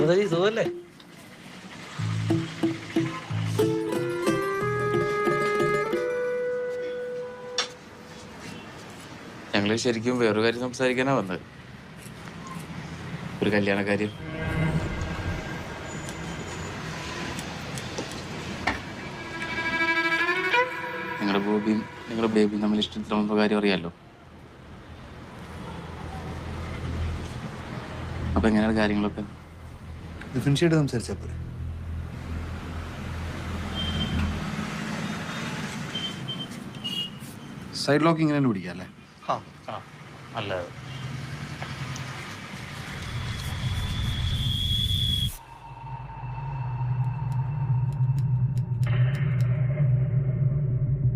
സജി സുഖല്ലേ? ഞങ്ങള് ശരിക്കും വേറൊരു കാര്യം സംസാരിക്കാനാ വന്നത്. ഒരു കല്യാണ കാര്യം. നിങ്ങളുടെ ബോബിയും നിങ്ങളുടെ ബേബിയും തമ്മിൽ ഇഷ്ടത്തിലുള്ള കാര്യം അറിയാലോ. അപ്പൊ എങ്ങനെയാണ് കാര്യങ്ങളൊക്കെ? ഫിനിഷ് ചെയ്ത് സംസാരിച്ചാ പോരെ? സൈഡ് ലോക്ക് ഇങ്ങനെ പിടിക്കാം അല്ലേ? അല്ല